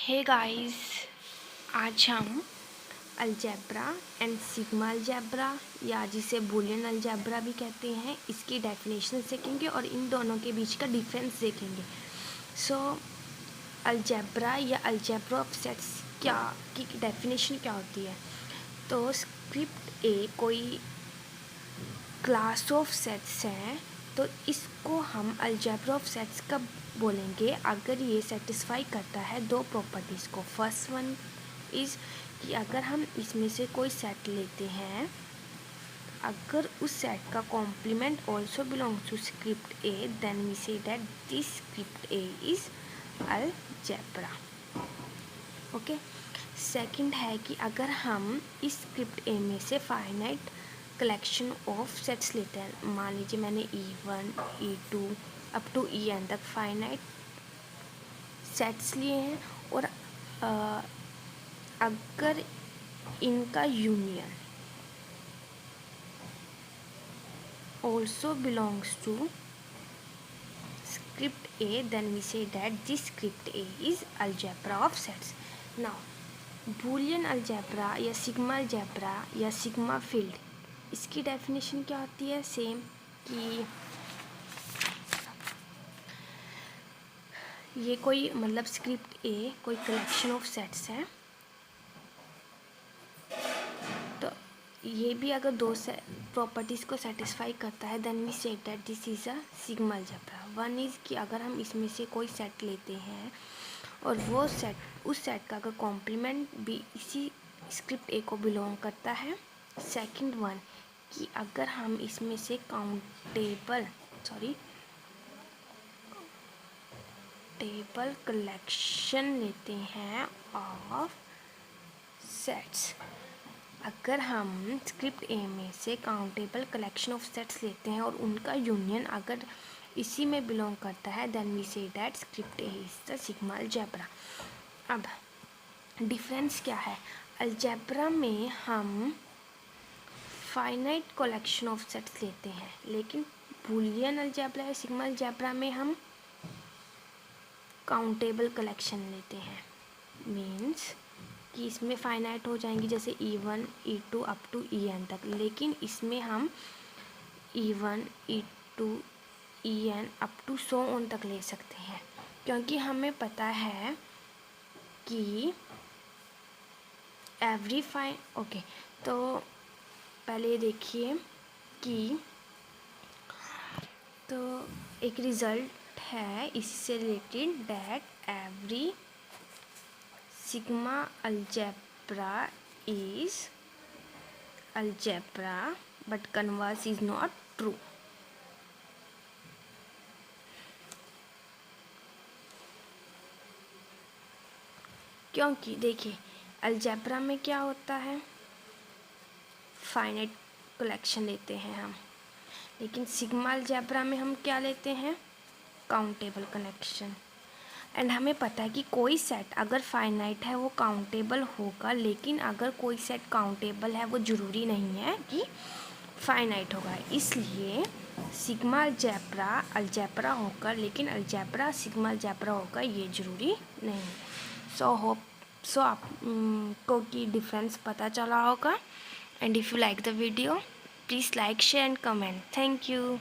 Hey guys, आज हम algebra and sigma algebra या जिसे बूलियन अलजेब्रा भी कहते हैं इसकी डेफिनेशन सीखेंगे और इन दोनों के बीच का डिफरेंस देखेंगे। सो अलजेब्रा या अलजेब्रा ऑफ सेट्स क्या की डेफिनेशन क्या होती है। तो स्क्रिप्ट ए कोई क्लास ऑफ सेट्स हैं, तो इसको हम अलजेब्रा ऑफ सेट्स कब बोलेंगे अगर ये सेटिस्फाई करता है दो प्रॉपर्टीज़ को। फर्स्ट वन इज़ कि अगर हम इसमें से कोई सेट लेते हैं, अगर उस सेट का complement also belongs to script a, then we say that this script a is algebra. Okay. Second है कि अगर हम इस स्क्रिप्ट ए में से फाइनाइट कलेक्शन ऑफ सेट्स लेते हैं, मान लीजिए मैंने E1 E2 up to En तक फाइनाइट सेट्स लिए हैं और अगर इनका union also belongs to script a, then we say that this script a is algebra of sets. Now Boolean algebra या सिग्मा अलजेब्रा या सिग्मा फील्ड, इसकी definition क्या होती है। सेम कि ये कोई मतलब स्क्रिप्ट ए कोई कलेक्शन ऑफ सेट्स है, तो ये भी अगर दो प्रॉपर्टीज़ को सेटिस्फाई करता है, then we say that this is a sigma algebra. One is कि अगर हम इसमें से कोई सेट लेते हैं और वो सेट उस सेट का अगर कॉम्प्लीमेंट भी इसी स्क्रिप्ट ए को बिलोंग करता है। सेकंड वन कि अगर हम इसमें से टेबल कलेक्शन लेते हैं ऑफ सेट्स, अगर हम स्क्रिप्ट ए में से काउंटेबल कलेक्शन ऑफ सेट्स लेते हैं और उनका यूनियन अगर इसी में बिलोंग करता है, then we say that script a is the sigma algebra. अब डिफरेंस क्या है। अलजेब्रा में हम फाइनाइट कलेक्शन ऑफ सेट्स लेते हैं, लेकिन बूलियन अलजेब्रा या सिग्मा अलजेब्रा में हम काउंटेबल कलेक्शन लेते हैं। मीन्स कि इसमें फाइनाइट हो जाएंगी जैसे E1 E2 up to En तक, लेकिन इसमें हम E1 E2 En up to so on तक ले सकते हैं, क्योंकि हमें पता है कि ओके। तो पहले देखिए कि तो एक रिज़ल्ट है इससे related that every sigma algebra is algebra but converse is not true. क्योंकि देखिए अलजेब्रा में क्या होता है, फाइनाइट कलेक्शन लेते हैं हम, लेकिन सिग्मा अलजेब्रा में हम क्या लेते हैं, काउंटेबल कलेक्शन। एंड हमें पता है कि कोई सेट अगर फाइनाइट है वो काउंटेबल होगा, लेकिन अगर कोई सेट काउंटेबल है वो ज़रूरी नहीं है कि फाइनाइट होगा। इसलिए सिग्मा अलजेब्रा अलजेब्रा होगा, लेकिन अलजेब्रा सिग्मा अलजेब्रा होगा ये ज़रूरी नहीं है। सो आपको की डिफरेंस पता चला होगा। And if you like the video, please like share and comment. Thank you.